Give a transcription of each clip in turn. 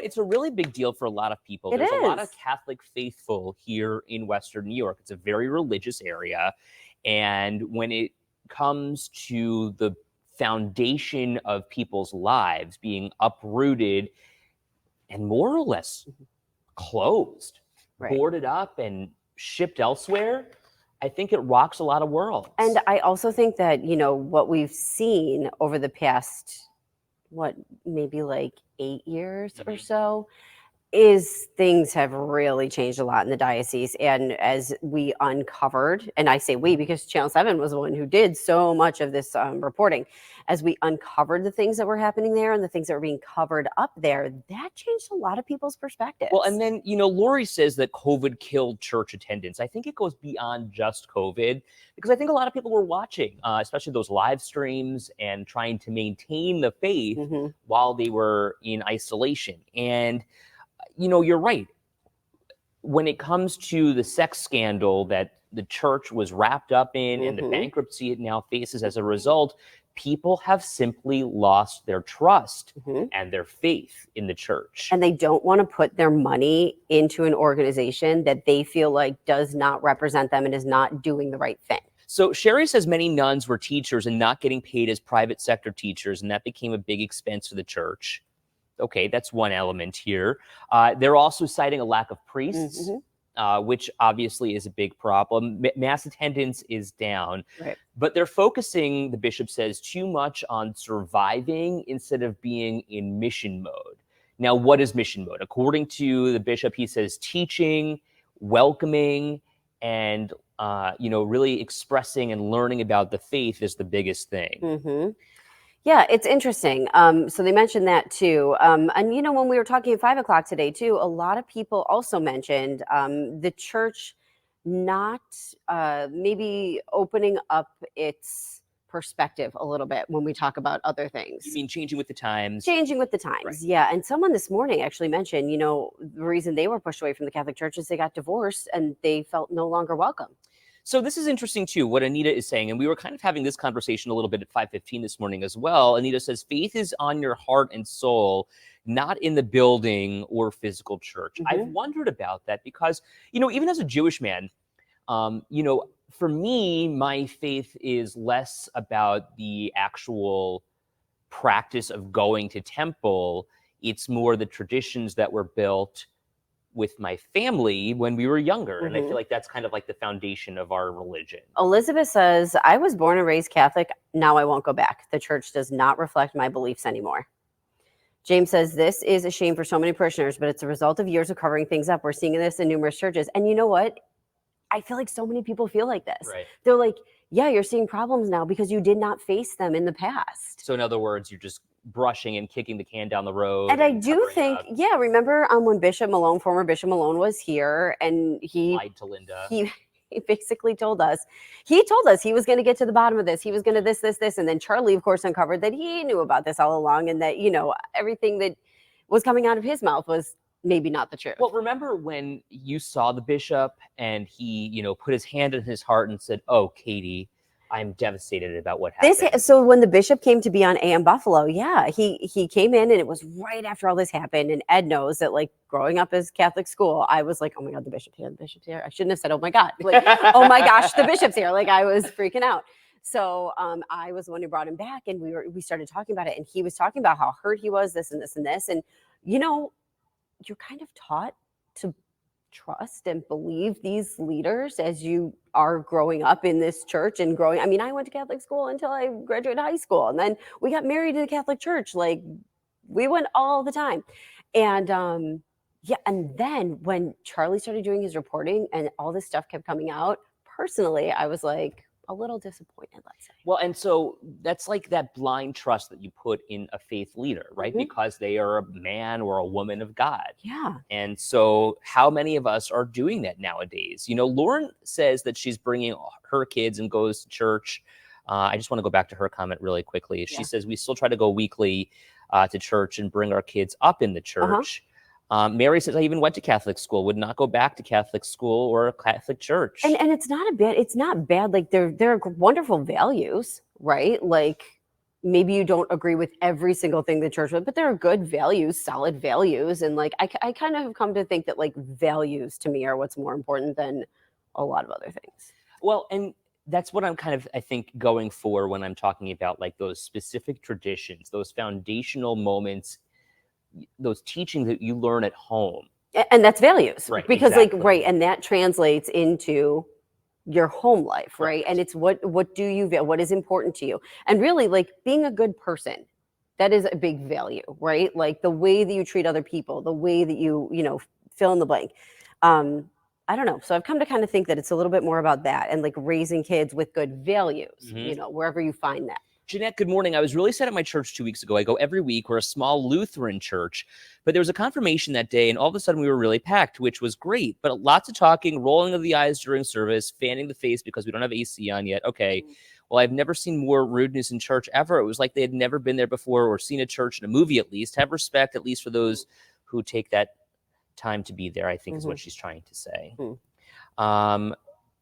it's a really big deal for a lot of people. It There's a lot of is. Catholic faithful here in Western New York. It's a very religious area. And when it comes to the foundation of people's lives being uprooted and more or less closed, Right. boarded up and shipped elsewhere, I think it rocks a lot of worlds. And I also think that, what we've seen over the past, maybe like 8 years or so, is things have really changed a lot in the diocese. And as we uncovered, and I say we because Channel 7 was the one who did so much of this reporting, as we uncovered the things that were happening there and the things that were being covered up there, that changed a lot of people's perspectives. Well, and then, Lori says that COVID killed church attendance. I think it goes beyond just COVID, because I think a lot of people were watching, especially those live streams, and trying to maintain the faith while they were in isolation. And you're right. When it comes to the sex scandal that the church was wrapped up in and the bankruptcy it now faces as a result, people have simply lost their trust and their faith in the church. And they don't want to put their money into an organization that they feel like does not represent them and is not doing the right thing. So Sherry says many nuns were teachers and not getting paid as private sector teachers, and that became a big expense for the church. Okay, that's one element here. They're also citing a lack of priests, which obviously is a big problem. Mass attendance is down, but they're focusing, the bishop says, too much on surviving instead of being in mission mode. Now, what is mission mode? According to the bishop, he says teaching, welcoming, and really expressing and learning about the faith is the biggest thing. Yeah, it's interesting. So they mentioned that too. And, when we were talking at 5 o'clock today too, a lot of people also mentioned the church not maybe opening up its perspective a little bit when we talk about other things. You mean changing with the times? Changing with the times, right. Yeah. And someone this morning actually mentioned, the reason they were pushed away from the Catholic Church is they got divorced and they felt no longer welcome. So this is interesting, too, what Anita is saying. And we were kind of having this conversation a little bit at 5:15 this morning as well. Anita says, faith is on your heart and soul, not in the building or physical church. I've wondered about that because, even as a Jewish man, for me, my faith is less about the actual practice of going to temple. It's more the traditions that were built with my family when we were younger. And I feel like that's kind of like the foundation of our religion. Elizabeth says, I was born and raised Catholic. Now I won't go back. The church does not reflect my beliefs anymore. James says, this is a shame for so many parishioners, but it's a result of years of covering things up. We're seeing this in numerous churches. And you know what? I feel like so many people feel like this. Right. They're like, yeah, you're seeing problems now because you did not face them in the past. So in other words, you're just brushing and kicking the can down the road. And I do think, remember when former Bishop Malone was here and he lied to Linda. He basically told us he was going to get to the bottom of this. He was going to this. And then Charlie, of course, uncovered that he knew about this all along and that, everything that was coming out of his mouth was maybe not the truth. Well, remember when you saw the bishop and he, put his hand in his heart and said, oh, Katie, I'm devastated about what happened. So when the bishop came to be on AM Buffalo, he came in and it was right after all this happened. And Ed knows that, like, growing up as Catholic school, I was like, oh my God, the bishop's here. I shouldn't have said, oh my God, like, oh my gosh, the bishop's here. Like, I was freaking out. So I was the one who brought him back and we started talking about it. And he was talking about how hurt he was, this and this and this. And, you're kind of taught to trust and believe these leaders as you are growing up in this church and growing. I mean, I went to Catholic school until I graduated high school, and then we got married to the Catholic Church. Like, we went all the time. And and then when Charlie started doing his reporting and all this stuff kept coming out, personally, I was like a little disappointed, let's say. Well, and so that's like that blind trust that you put in a faith leader, right? Because they are a man or a woman of God. Yeah. And so how many of us are doing that nowadays? Lauren says that she's bringing her kids and goes to church. I just want to go back to her comment really quickly. She says, we still try to go weekly to church and bring our kids up in the church. Mary says, I even went to Catholic school, would not go back to Catholic school or a Catholic church. And it's not bad. Like, they're wonderful values, right? Like, maybe you don't agree with every single thing the church does, but there are good values, solid values. And like, I kind of have come to think that like values to me are what's more important than a lot of other things. Well, and that's what I'm kind of, I think, going for when I'm talking about like those specific traditions, those foundational moments, those teachings that you learn at home. And that's values, Right, because exactly. like, right. And that translates into your home life, right? Correct. And it's what do you, what is important to you? And really like being a good person, that is a big value, right? Like the way that you treat other people, the way that you know, fill in the blank. I don't know. So I've come to kind of think that it's a little bit more about that and like raising kids with good values, you know, wherever you find that. Jeanette, good morning. I was really sad at my church 2 weeks ago. I go every week. We're a small Lutheran church, but there was a confirmation that day, and all of a sudden we were really packed, which was great. But lots of talking, rolling of the eyes during service, fanning the face because we don't have AC on yet. Okay. Well, I've never seen more rudeness in church ever. It was like they had never been there before or seen a church in a movie at least. Have respect, at least for those who take that time to be there, I think is what she's trying to say.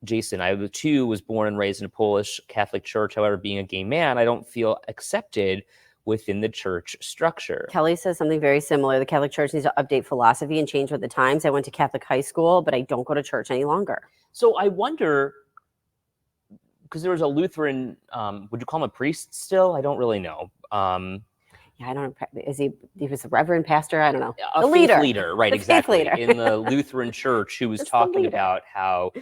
Jason, I too was born and raised in a Polish Catholic church. However, being a gay man, I don't feel accepted within the church structure. Kelly says something very similar. The Catholic Church needs to update philosophy and change with the times. I went to Catholic high school, but I don't go to church any longer. So I wonder, because there was a Lutheran, would you call him a priest still? I don't really know. Yeah, I don't know. He was a reverend pastor? I don't know. A faith leader, right, exactly. Leader. In the Lutheran church, who was talking about how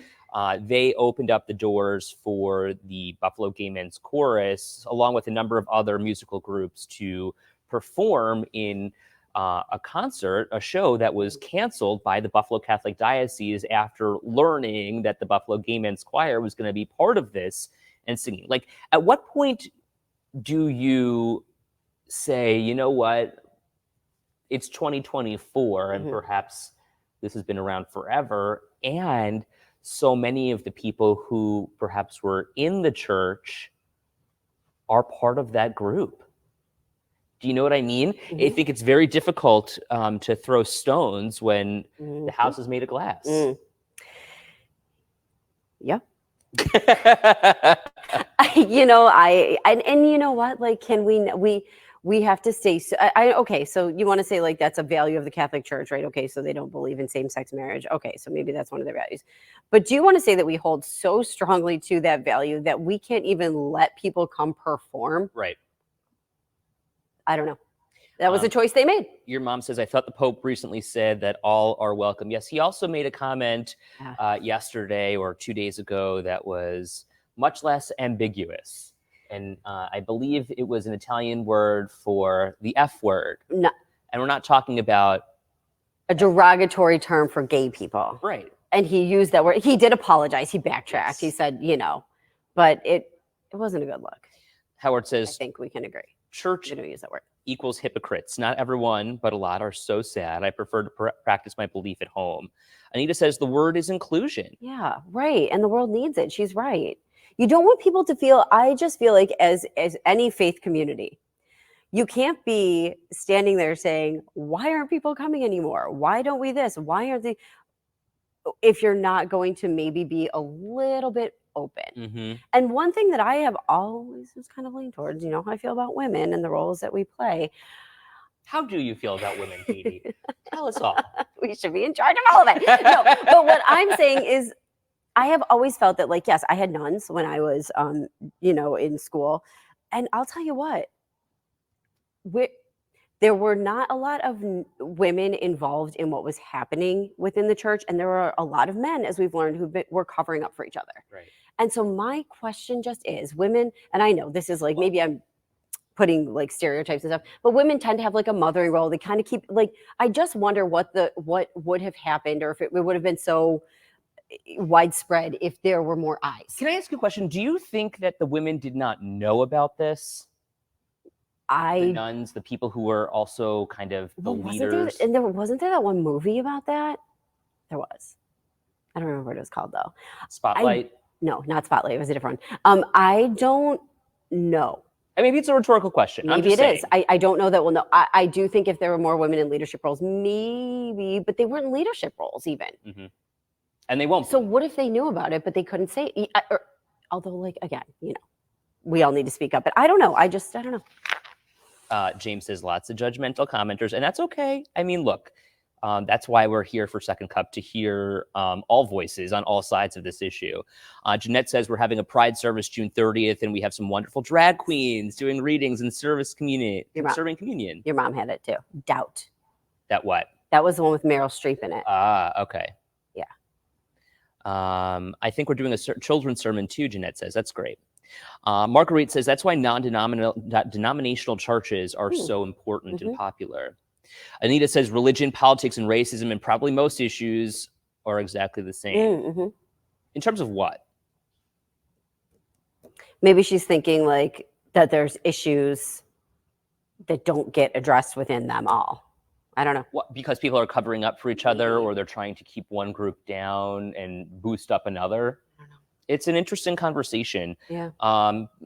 they opened up the doors for the Buffalo Gay Men's Chorus, along with a number of other musical groups, to perform in a concert, a show that was canceled by the Buffalo Catholic Diocese after learning that the Buffalo Gay Men's Choir was going to be part of this and singing. Like, at what point do you say, you know what, it's 2024 and perhaps this has been around forever, and so many of the people who perhaps were in the church are part of that group? Do you know what I mean? I think it's very difficult to throw stones when the house is made of glass. Yep. You know, and you know what, like, can we have to stay, okay, so you want to say like that's a value of the Catholic Church, right? Okay, so they don't believe in same-sex marriage. Okay, so maybe that's one of their values. But do you want to say that we hold so strongly to that value that we can't even let people come perform? Right. I don't know. That was a choice they made. Your mom says, I thought the Pope recently said that all are welcome. Yes, he also made a comment yesterday or 2 days ago that was much less ambiguous. And I believe it was an Italian word for the F word. No. And we're not talking about a derogatory term for gay people. Right. And he used that word. He did apologize. He backtracked. Yes. He said, you know, but it wasn't a good look. Howard says, I think we can agree. Church use that word. Equals hypocrites. Not everyone, but a lot are so sad. I prefer to practice my belief at home. Anita says the word is inclusion. Yeah, right. And the world needs it. She's right. You don't want people to feel, I just feel like as any faith community, you can't be standing there saying, why aren't people coming anymore? Why don't we this? Why aren't they? If you're not going to maybe be a little bit open. And one thing that I have always just kind of leaned towards, you know how I feel about women and the roles that we play. How do you feel about women, Katie? Tell us all. We should be in charge of all of it. No, but what I'm saying is I have always felt that, like, yes, I had nuns when I was, you know, in school. And I'll tell you what, there were not a lot of women involved in what was happening within the church. And there were a lot of men, as we've learned, who were covering up for each other. Right. And so my question just is, women, and I know this is like, maybe I'm putting like stereotypes and stuff, but women tend to have like a mothering role. They kind of keep, like, I just wonder what would have happened, or if it would have been so widespread if there were more eyes. Can I ask you a question? Do you think that the women did not know about this? The nuns, the people who were also kind of the leaders. Wasn't there that one movie about that? There was. I don't remember what it was called though. Spotlight? No, not Spotlight. It was a different one. I don't know. Maybe it's a rhetorical question. Maybe it is. I don't know that we'll know. I do think if there were more women in leadership roles, maybe, but they weren't in leadership roles even. And they won't. So what if they knew about it, but they couldn't say it? Although, like, again, you know, we all need to speak up. But I don't know. I don't know. James says lots of judgmental commenters, and that's okay. I mean, look, that's why we're here for Second Cup, to hear all voices on all sides of this issue. Jeanette says we're having a Pride service June 30th, and we have some wonderful drag queens doing readings and serving communion. Your mom had it too. Doubt. That what? That was the one with Meryl Streep in it. Okay. Yeah. I think we're doing a children's sermon too, Jeanette says. That's great. Marguerite says that's why non-denominational churches are so important and popular. Anita says religion, politics, and racism, and probably most issues are exactly the same. In terms of what? Maybe she's thinking like that there's issues that don't get addressed within them all. I don't know. What, because people are covering up for each other, or they're trying to keep one group down and boost up another? I don't know. It's an interesting conversation. Yeah.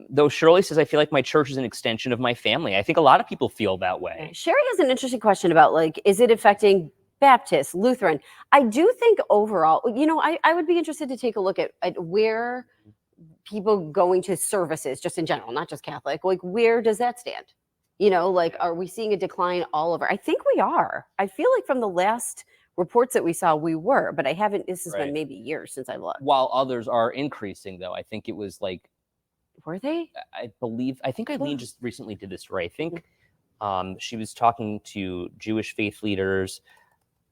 Though Shirley says, I feel like my church is an extension of my family. I think a lot of people feel that way. Sherry has an interesting question about, like, is it affecting Baptist, Lutheran? I do think overall, you know, I would be interested to take a look at where people going to services, just in general, not just Catholic, like where does that stand? You know, like, are we seeing a decline all over? I think we are. I feel like from the last reports that we saw, we were, but I haven't, this has been maybe years since I looked. While others are increasing, though, I think it was like, were they? I think Eileen just recently did this story. I think she was talking to Jewish faith leaders.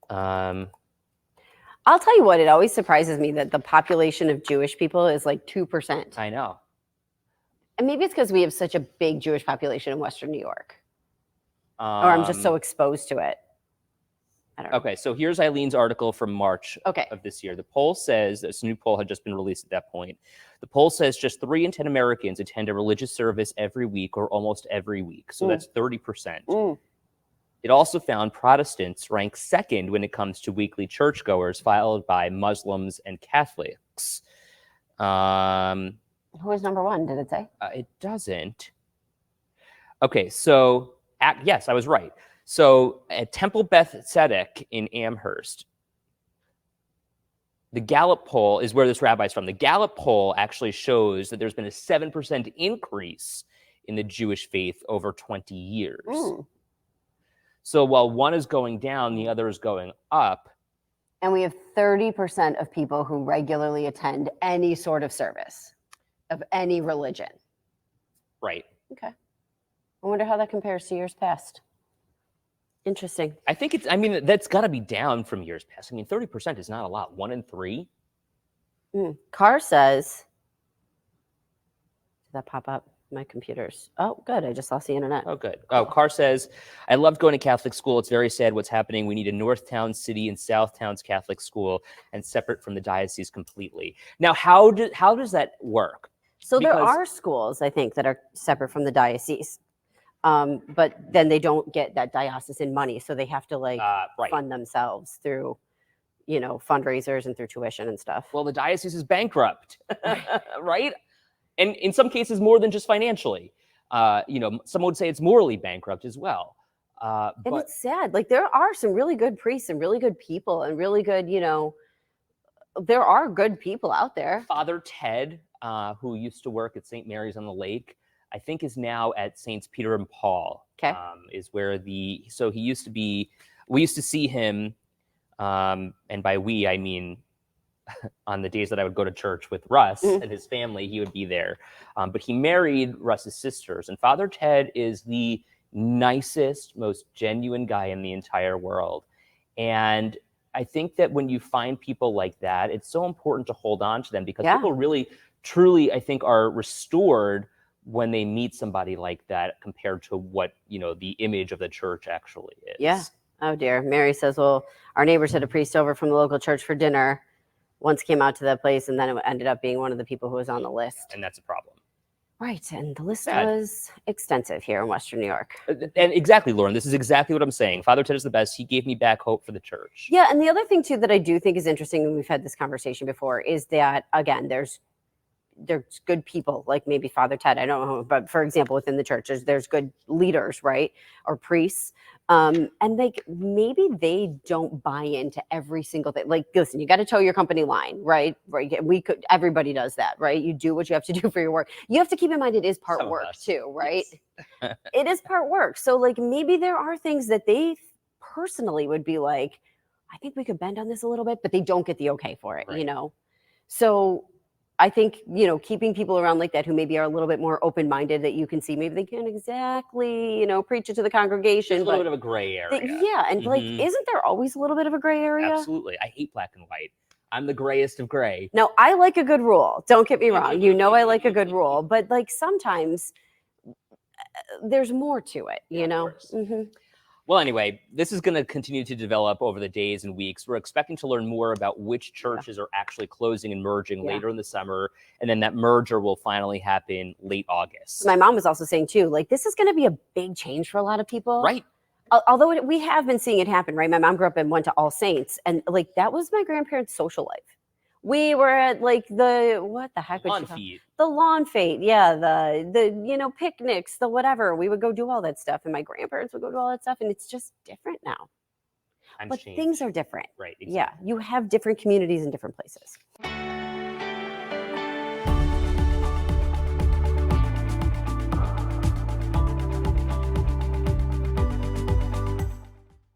I'll tell you what, it always surprises me that the population of Jewish people is like 2%. I know. And maybe it's because we have such a big Jewish population in Western New York. Or I'm just so exposed to it. I don't know. Okay, so here's Eileen's article from March of this year. The poll says, this new poll had just been released at that point. The poll says just 3 in 10 Americans attend a religious service every week or almost every week. So that's 30%. It also found Protestants rank second when it comes to weekly churchgoers, followed by Muslims and Catholics. Who was number one, did it say? It doesn't. Okay, so, yes, I was right. So at Temple Beth Tzedek in Amherst, the Gallup poll is where this rabbi's from. The Gallup poll actually shows that there's been a 7% increase in the Jewish faith over 20 years. So while one is going down, the other is going up. And we have 30% of people who regularly attend any sort of service of any religion. Right. Okay. I wonder how that compares to years past. Interesting. I think it's, I mean, that's got to be down from years past. I mean, 30% is not a lot. 1 in 3. Carr says, did that pop up? My computer's, oh, good. I just lost the internet. Oh, good. Oh, Carr says, I loved going to Catholic school. It's very sad what's happening. We need a Northtown City and Southtowns Catholic school and separate from the diocese completely. Now, how does that work? So there are schools, I think, that are separate from the diocese. But then they don't get that diocesan money. So they have to fund themselves through, you know, fundraisers and through tuition and stuff. Well, the diocese is bankrupt, right? And in some cases, more than just financially. You know, some would say it's morally bankrupt as well. And it's sad. Like, there are some really good priests and really good people and really good, you know, there are good people out there. Father Ted, who used to work at St. Mary's on the Lake, I think is now at Saints Peter and Paul. Is where so he used to be, we used to see him, and by we, I mean, on the days that I would go to church with Russ and his family, he would be there. But he married Russ's sisters, and Father Ted is the nicest, most genuine guy in the entire world. And I think that when you find people like that, it's so important to hold on to them, because people really, truly, I think, are restored when they meet somebody like that compared to what, you know, the image of the church actually is. Yeah. Oh, dear. Mary says, well, our neighbors had a priest over from the local church for dinner. Once came out to that place, and then it ended up being one of the people who was on the list. And that's a problem. Right. And the list was extensive here in Western New York. And exactly, Lauren, this is exactly what I'm saying. Father Ted is the best. He gave me back hope for the church. Yeah. And the other thing, too, that I do think is interesting, and we've had this conversation before, is that, again, there's good people, like maybe Father Ted, I don't know, but for example, within the church, there's good leaders, right? Or priests. And like maybe they don't buy into every single thing. Like, listen, you got to toe your company line, right? Right. Everybody does that, right? You do what you have to do for your work. You have to keep in mind it is part Some of work us, too, right? yes. It is part work. So like maybe there are things that they personally would be like, I think we could bend on this a little bit, but they don't get the okay for it, Right. So I think, keeping people around like that who maybe are a little bit more open-minded, that you can see maybe they can't exactly, preach it to the congregation, There's a little but bit of a gray area. yeah, and like, Mhm. isn't there always a little bit of a gray area? Absolutely. I hate black and white. I'm the grayest of gray. Now, I like a good rule. Don't get me wrong. I like a good rule, but like sometimes there's more to it, Yeah, of course. Mhm. Well, anyway, this is going to continue to develop over the days and weeks. We're expecting to learn more about which churches are actually closing and merging Yeah. later in the summer. And then that merger will finally happen late August. My mom was also saying too, like this is going to be a big change for a lot of people. Right. Although we have been seeing it happen, right? My mom grew up and went to All Saints, and like that was my grandparents' social life. We were at like what the heck would Lawn you call feet. the lawn fete, yeah, the picnics, the whatever. We would go do all that stuff, and my grandparents would go do all that stuff, and it's just different now. Times But change. things are different. Right. Yeah, Exactly. you have different communities in different places.